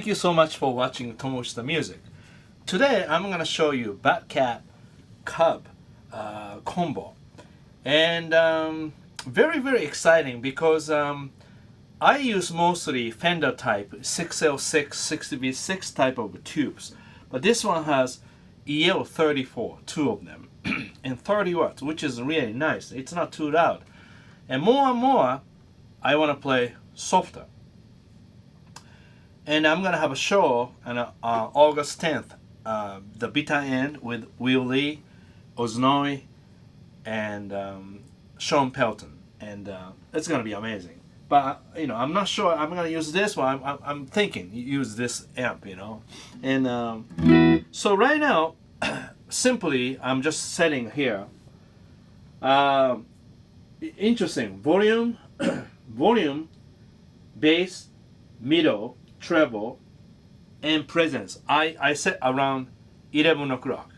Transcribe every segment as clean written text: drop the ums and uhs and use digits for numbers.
Thank you so much for watching Tomo the Music. Today I'm going to show you Badcat Cub combo. And very exciting because I use mostly Fender type 6L6, 60V6 type of tubes. But this one has EL34, two of them, and 30 watts, which is really nice. It's not too loud. And more, I want to play softer. And I'm going to have a show on August 10th, the Beta End with Will Lee, Oznoi, and Sean Pelton. And it's going to be amazing. But, I'm not sure I'm going to use this one. I'm thinking use this amp, And so right now, simply, I'm just setting here. Interesting. Volume, bass, middle, treble, and presence. I set around 11 o'clock.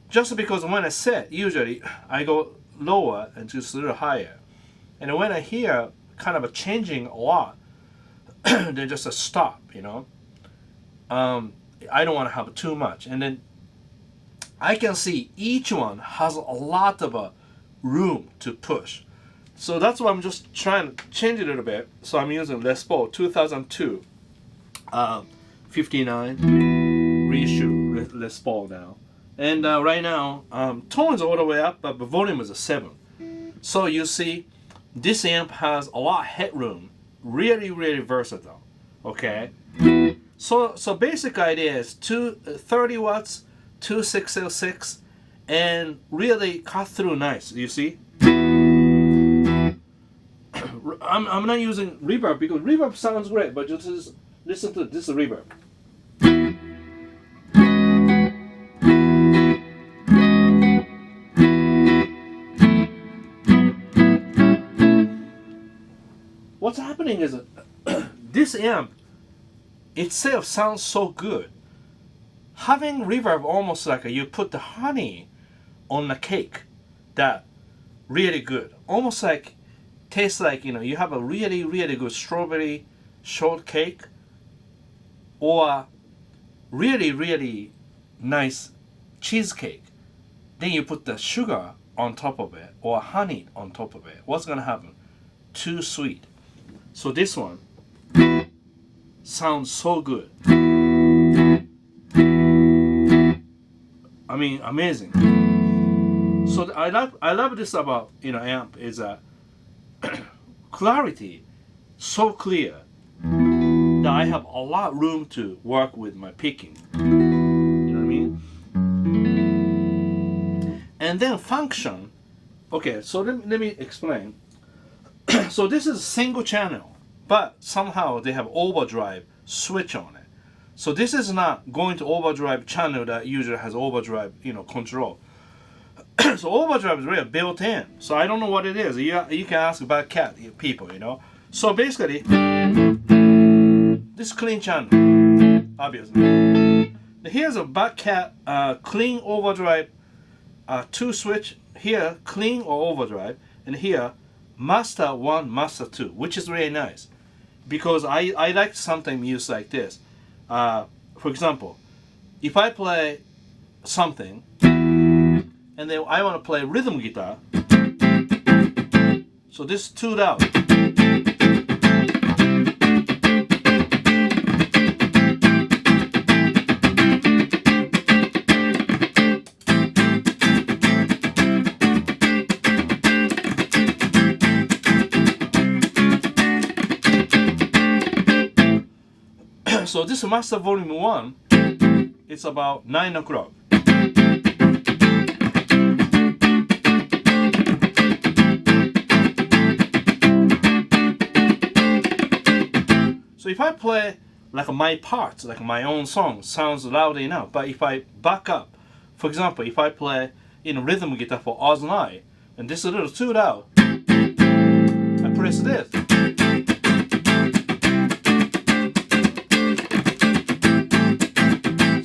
Just because when I set, usually I go lower and just a little higher. And when I hear kind of a changing a lot, then just a stop, I don't want to have too much. And then I can see each one has a lot of room to push. So that's why I'm just trying to change it a little bit. So I'm using Les Paul 2002 59 reissue Les Paul now. And right now, tone is all the way up, but the volume is a 7. So you see, this amp has a lot of headroom. Really versatile. Okay? So basic idea is 30 watts, 2 6L6, and really cut through nice. You see? I'm not using reverb because reverb sounds great, but just listen to this reverb. What's happening is this amp itself sounds so good. Having reverb almost like you put the honey on the cake. That really good. Almost like tastes like you have a really good strawberry shortcake or really nice cheesecake. Then you put the sugar on top of it or honey on top of it. What's gonna happen? Too sweet. So this one sounds so good. I mean, amazing. So I love this about amp is clarity, so clear that I have a lot of room to work with my picking. You know what I mean? And then function. Okay, so let me explain. So this is single channel, but somehow they have overdrive switch on it. So this is not going to overdrive channel that usually has overdrive, control. So overdrive is really built in. So I don't know what it is. You can ask about cat people, So basically, this clean channel, obviously. Here's a Badcat clean overdrive 2 switch. Here, clean or overdrive, and here, Master 1, Master 2, which is really nice. Because I like something used like this. For example, if I play something, and then I want to play rhythm guitar, so this is 2 loud. So this Master Volume 1, it's about 9 o'clock. So if I play like my parts, like my own song, sounds loud enough. But if I back up, for example, if I play rhythm guitar for Oz and I, and this is a little too loud, I press this.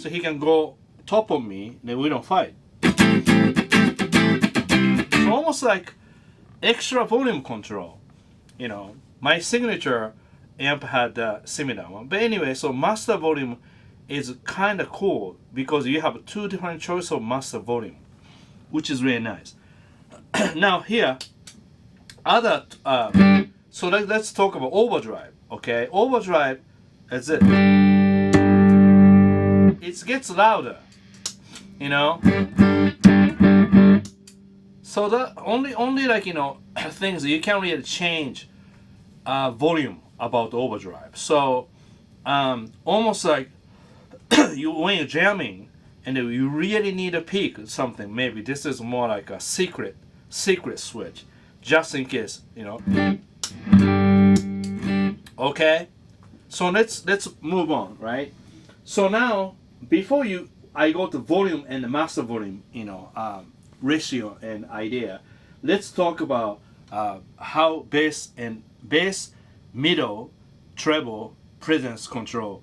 So he can go top of me, then we don't fight. So almost like extra volume control. My signature amp had a similar one. But anyway, so master volume is kind of cool because you have two different choices of master volume, which is really nice. Now here, other so let's talk about overdrive. Okay, overdrive is it. It gets louder, you know. So the only like, you know, things you can't really change volume about overdrive. So almost like when you're jamming and you really need to peak something, maybe this is more like a secret switch, just in case, you know. Okay, so let's move on, right? So now before I go to volume and the master volume, you know, ratio and idea, let's talk about how bass, middle, treble, presence control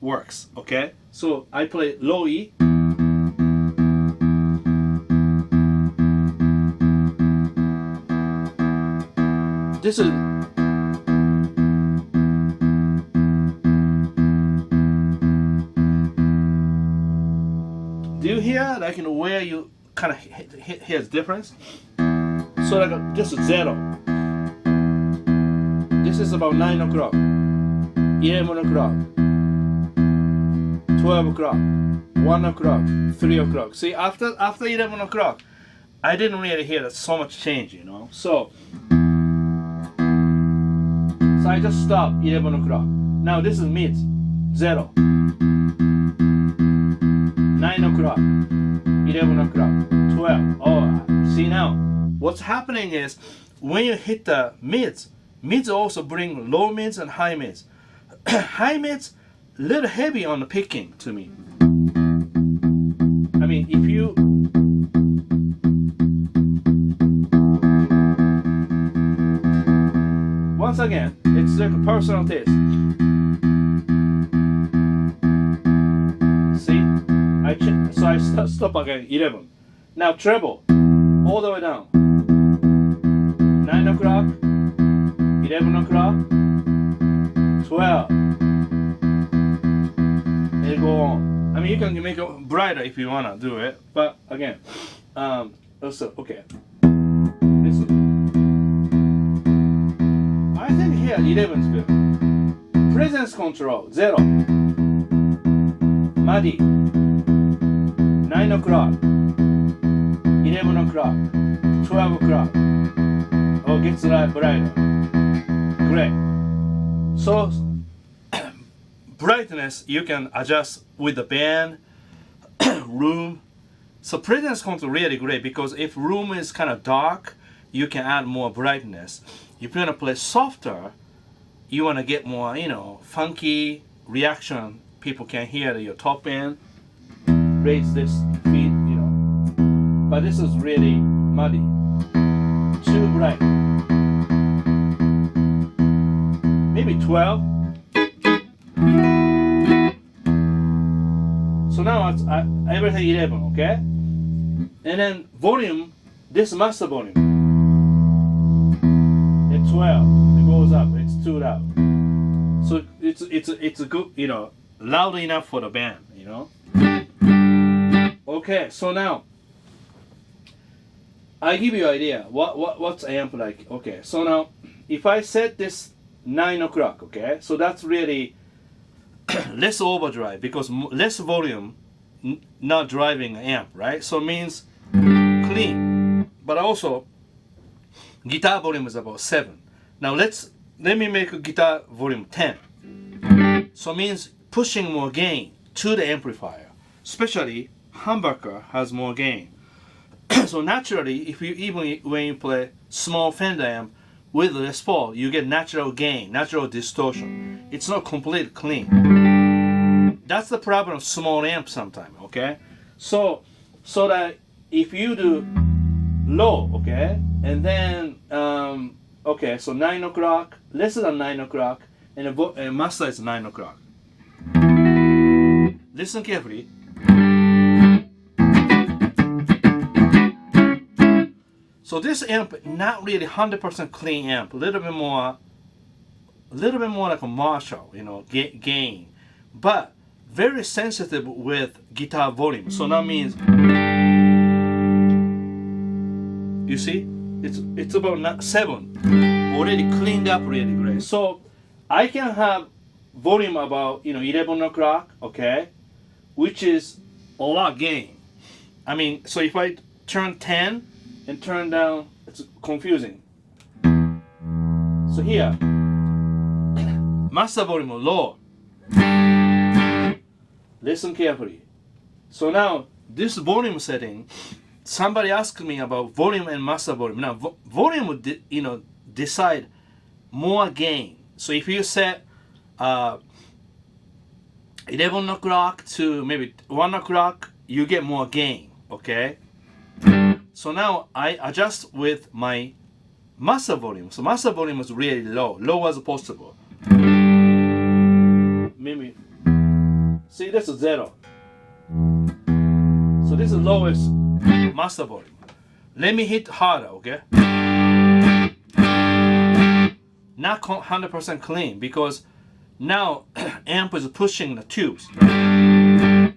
works. Okay, so I play low E. This is do you hear like, you know, where you kind of hear the difference? So like this is 0. This is about 9 o'clock, 11 o'clock, 12 o'clock, 1 o'clock, 3 o'clock. See, after 11 o'clock, I didn't really hear so much change, you know. So I just stopped 11 o'clock. Now this is mid, 0. 9 o'clock, 11 o'clock, 12. Oh, see now, what's happening is when you hit the mids also bring low mids and high mids. High mids, little heavy on the picking to me. I mean, if you once again, it's like a personal taste. So I stop again, 11. Now treble, all the way down. 9 o'clock, 11 o'clock, 12. And go on. I mean, you can make it brighter if you wanna do it, but again, also, okay. Listen. I think here 11 is good. Presence control, 0. Muddy. 9 o'clock, 11 o'clock, 12 o'clock. Oh, gets brighter. Great. So, brightness you can adjust with the band, room. So presence control really great because if room is kind of dark, you can add more brightness. If you want to play softer, you want to get more, you know, funky reaction. People can hear your top end. Raise this feet, you know, but this is really muddy, too bright. Maybe 12. So now it's everything 11, okay? And then volume, this master volume, at 12, it goes up. It's too loud. So it's a good, you know, loud enough for the band, you know. Okay, so now I give you an idea what's amp like. Okay, so now if I set this 9 o'clock, okay, so that's really less overdrive because less volume, not driving amp, right? So it means clean, but also guitar volume is about 7. Now let me make a guitar volume 10. So it means pushing more gain to the amplifier, especially humbucker has more gain. So naturally, if you when you play small Fender amp with Les Paul, you get natural gain, natural distortion. It's not completely clean. That's the problem of small amp sometimes. Okay, so that if you do low, okay, and then okay, so 9 o'clock, less than 9 o'clock, and the master is 9 o'clock. Listen carefully. So this amp, not really 100% clean amp, a little bit more a little bit more like a Marshall, you know, gain, but very sensitive with guitar volume. So that means, you see, it's about 7, already cleaned up really great. So I can have volume about 11 o'clock, okay, which is a lot gain. I mean, so if I turn 10 and turn down, it's confusing. So here, master volume low. Listen carefully. So now this volume setting, somebody asked me about volume and master volume. Now volume would decide more gain. So if you set 11 o'clock to maybe 1 o'clock, you get more gain. Okay. So now I adjust with my master volume. So master volume is really low as possible. Maybe, see, this is 0. So this is lowest master volume. Let me hit harder, okay? Not 100% clean because now amp is pushing the tubes.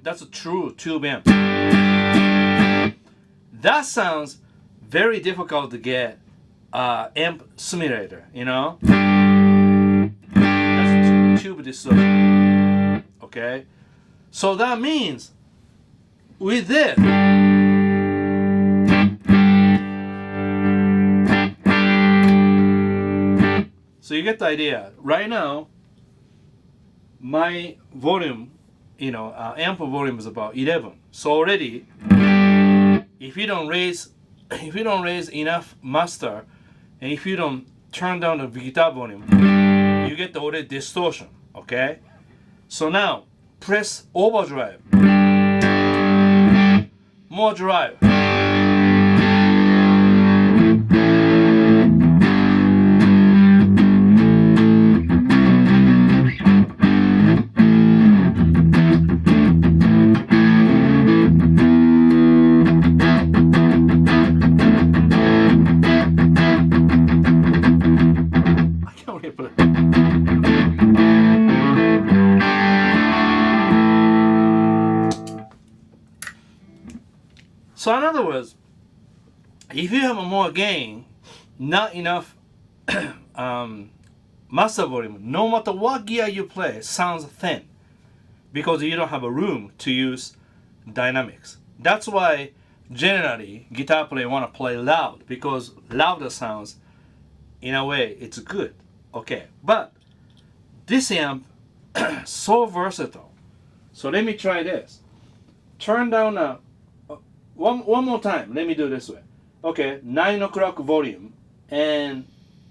That's a true tube amp. That sounds very difficult to get amp simulator, you know? That's tube distortion. Okay? So that means with this, so you get the idea. Right now, my volume, amp volume is about 11. So already, if you don't raise enough master, and if you don't turn down the guitar volume, you get the already distortion. Okay. So now press overdrive, more drive. So in other words, if you have a more gain, not enough master volume, no matter what gear you play, sounds thin because you don't have a room to use dynamics. That's why generally guitar players want to play loud because louder sounds, in a way, it's good. Okay, but this amp so versatile. So let me try this. Turn down one more time. Let me do it this way. Okay, 9 o'clock volume, and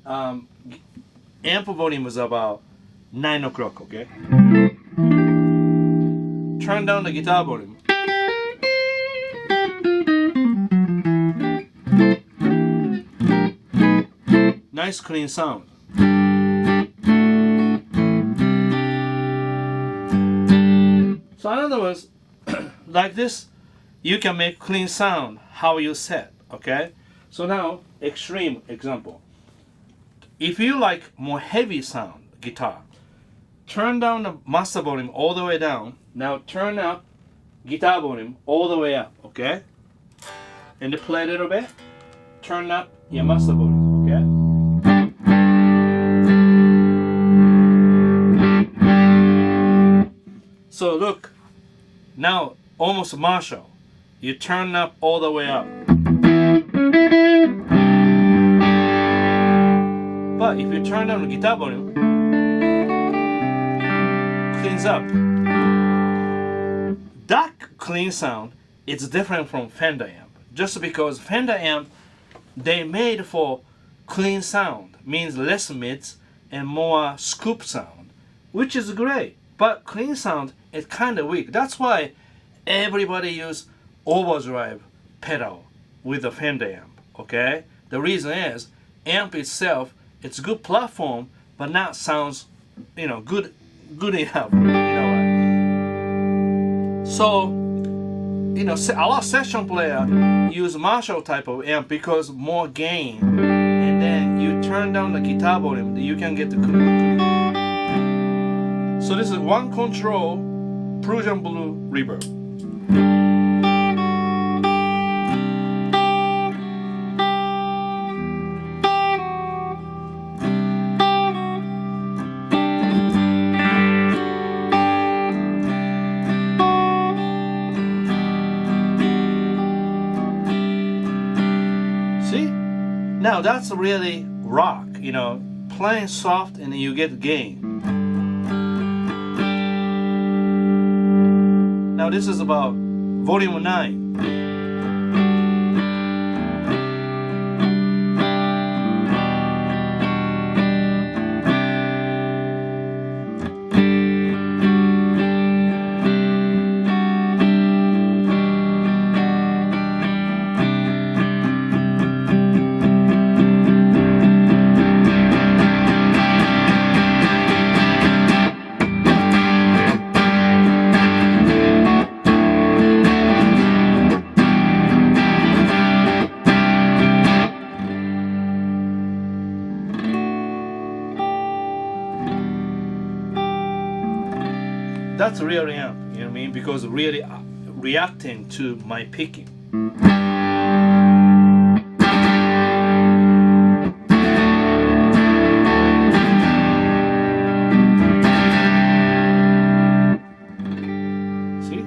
amp volume is about 9 o'clock. Okay. Turn down the guitar volume. Nice clean sound. So in other words, like this, you can make clean sound how you set, okay? So now, extreme example. If you like more heavy sound guitar, turn down the master volume all the way down. Now turn up guitar volume all the way up, okay? And then play a little bit. Turn up your master volume, okay? So look, now almost Marshall. You turn up all the way up. But if you turn down the guitar volume, cleans up. That clean sound is different from Fender amp. Just because Fender amp, they made for clean sound, means less mids and more scoop sound, which is great. But clean sound is kind of weak. That's why everybody use overdrive pedal with a Fender amp. Okay, the reason is amp itself, it's a good platform, but not sounds, good enough. So, a lot of session player use Marshall type of amp because more gain, and then you turn down the guitar volume, you can get the so this is one control Prussian Blue reverb. See? Now that's really rock, you know, playing soft and you get gain. Now this is about volume 9. That's real amp, you know what I mean? Because really reacting to my picking. See?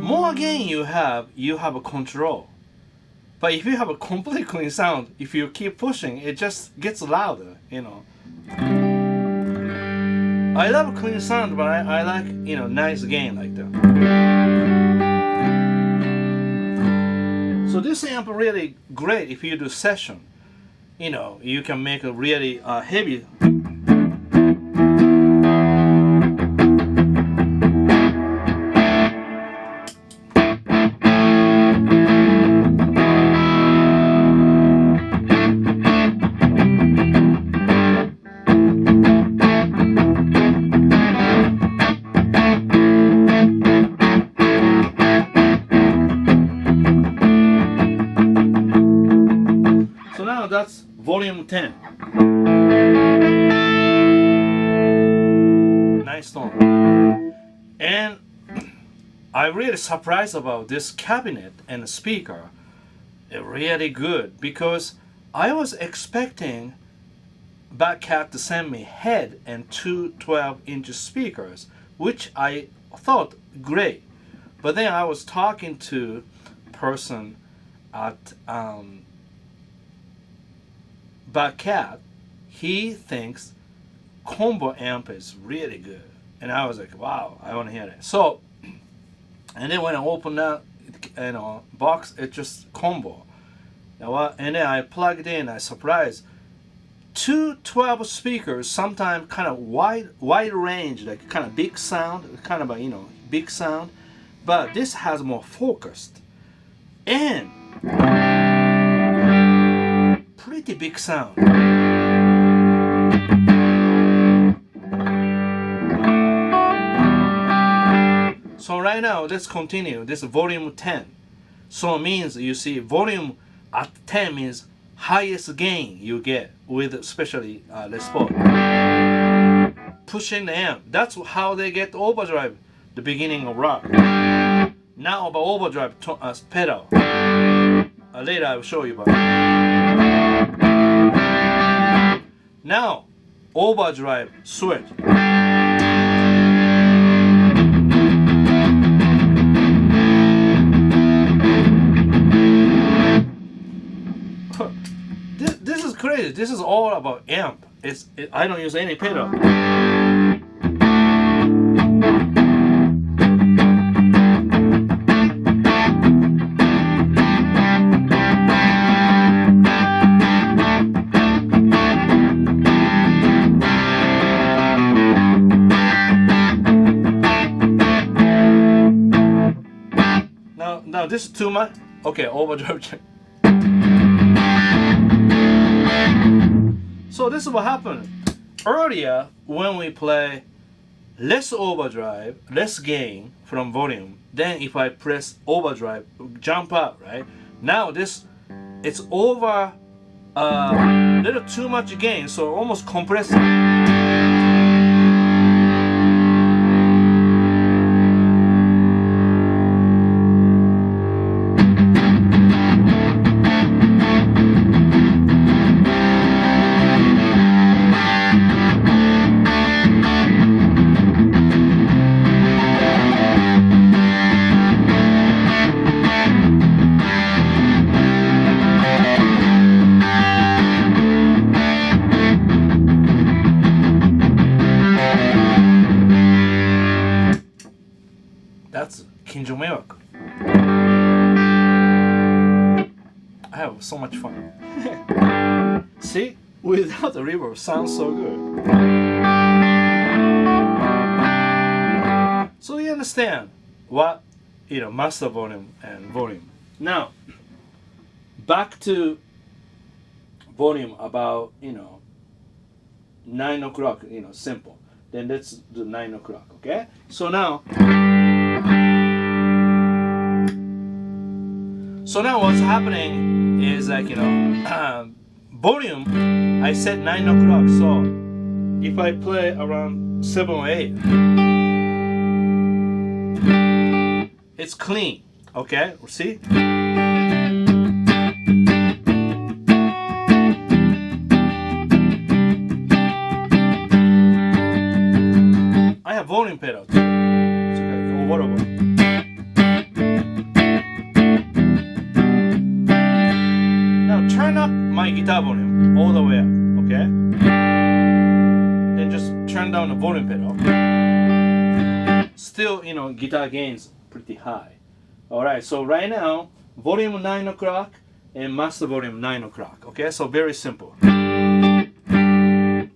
More gain you have a control. But if you have a complete clean sound, if you keep pushing, it just gets louder, you know. I love clean sound, but I like, you know, nice gain like that. So this amp really great if you do session. You know, you can make a really heavy. That's volume 10. Nice tone. And I'm really surprised about this cabinet and the speaker. It's really good because I was expecting Badcat to send me head and two 12-inch speakers, which I thought great. But then I was talking to a person at Badcat. He thinks combo amp is really good, and I was like, wow, I want to hear that. So, and then when I opened that, you know, box, it just combo. And then I plugged in. I surprised. Two 12 speakers, sometimes kind of wide range, like kind of big sound, kind of a, you know, big sound, but this has more focused and pretty big sound. So right now, let's continue. This is volume 10. So it means, you see, volume at 10 means highest gain you get with especially Les Paul. Pushing the amp. That's how they get overdrive, the beginning of rock. Now about overdrive pedal. Later I will show you about it. Now, overdrive switch. This is crazy. This is all about amp. I don't use any pedal. Now this is too much. Okay, overdrive check. So this is what happened. Earlier when we play less overdrive, less gain from volume. Then if I press overdrive, jump up, right? Now it's over a little too much gain, so almost compressing. That's Kinjo Meiwaku. I have so much fun. See? Without the reverb, sounds so good. So you understand what, master volume and volume. Now, back to volume about, 9 o'clock, simple. Then let's do 9 o'clock, okay? So now what's happening is like, volume, I set 9 o'clock, so if I play around 7 or 8, it's clean, okay? See? I have volume pedal too, or whatever. Turn up my guitar volume all the way up, okay? Then just turn down the volume pedal. Still, guitar gains pretty high. Alright, so right now, volume 9 o'clock and master volume 9 o'clock, okay? So very simple.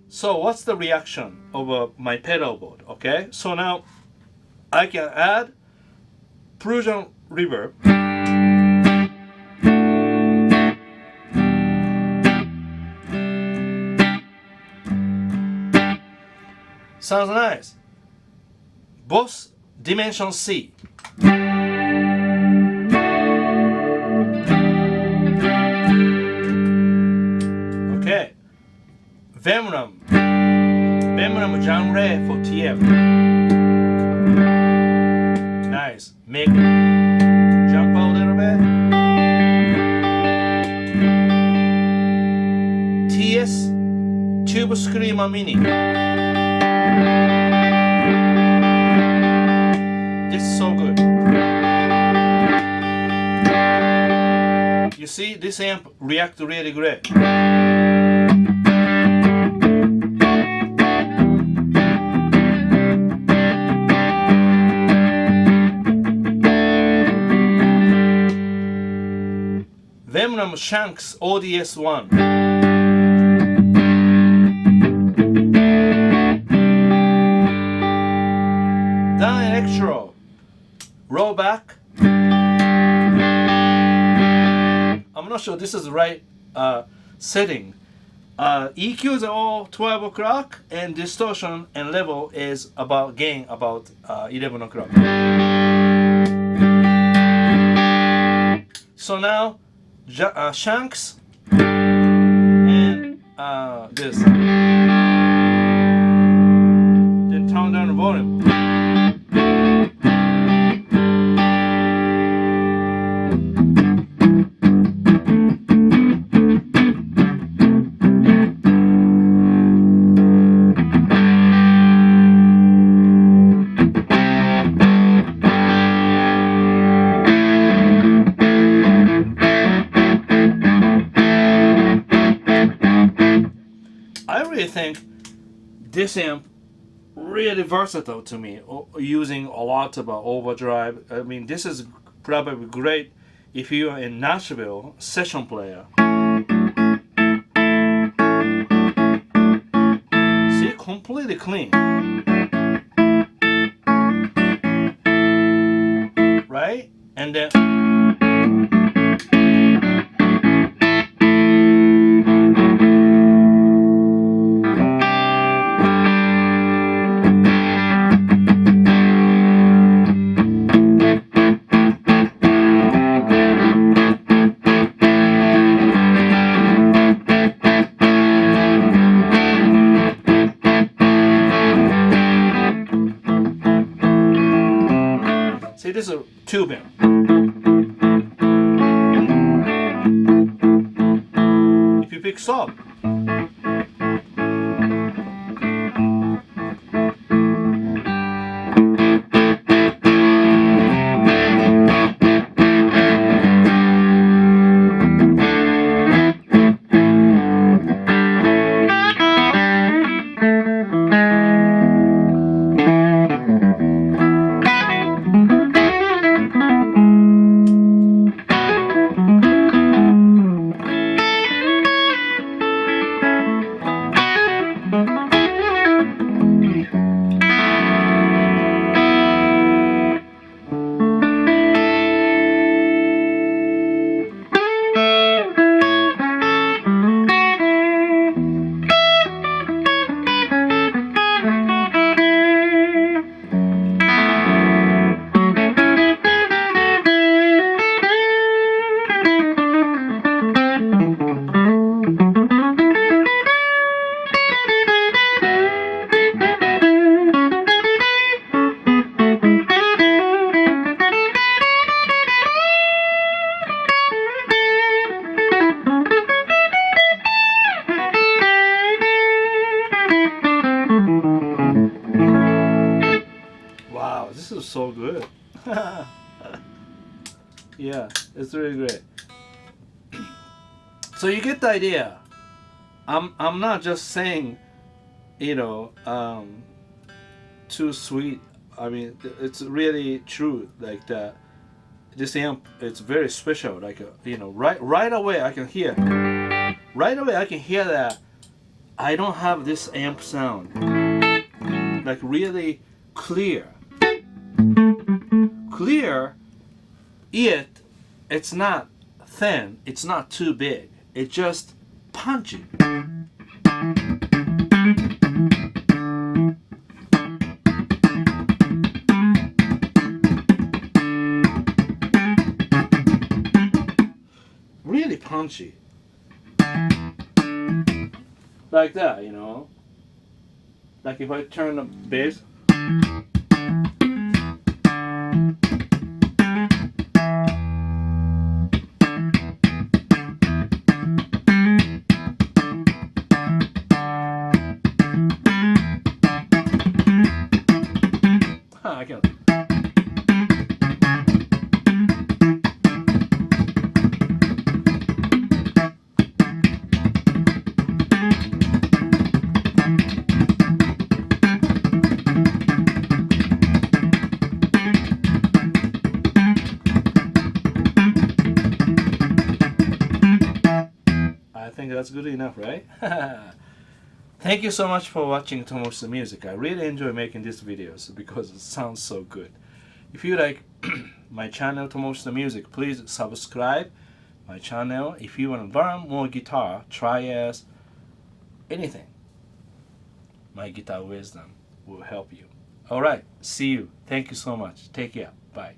So what's the reaction of my pedal board, okay? So now, I can add precision reverb. Sounds nice. Both dimension C. Okay. Vemram genre for TF. Nice. Make jump a little bit. TS Tube Screamer Mini. This is so good. You see, this amp reacts really great. Vemram Shanks ODS1. Dan Electro, roll back. I'm not sure this is the right setting. EQs are all 12 o'clock, and distortion and level is about gain about 11 o'clock. So now, Shanks and this. Then turn down the volume. I think this amp really versatile to me, using a lot of overdrive. I mean, this is probably great if you are in Nashville session player. See, completely clean, right? And then See, this is a tube amp. If you pick sub, this is so good. Yeah, it's really great. So you get the idea. I'm not just saying, you know, too sweet. I mean, it's really true. Like that, this amp, it's very special. Like you know, right away I can hear. Right away I can hear that I don't have this amp sound. Like really clear. Clear, yet it's not thin, it's not too big, it's just punchy. Really punchy. Like that, you know? Like if I turn the bass. I can. I think that's good enough, right? Thank you so much for watching Tomo's Music. I really enjoy making these videos because it sounds so good. If you like my channel Tomo's Music, please subscribe my channel. If you want to learn more guitar, triads, anything, my guitar wisdom will help you. Alright, see you. Thank you so much. Take care. Bye.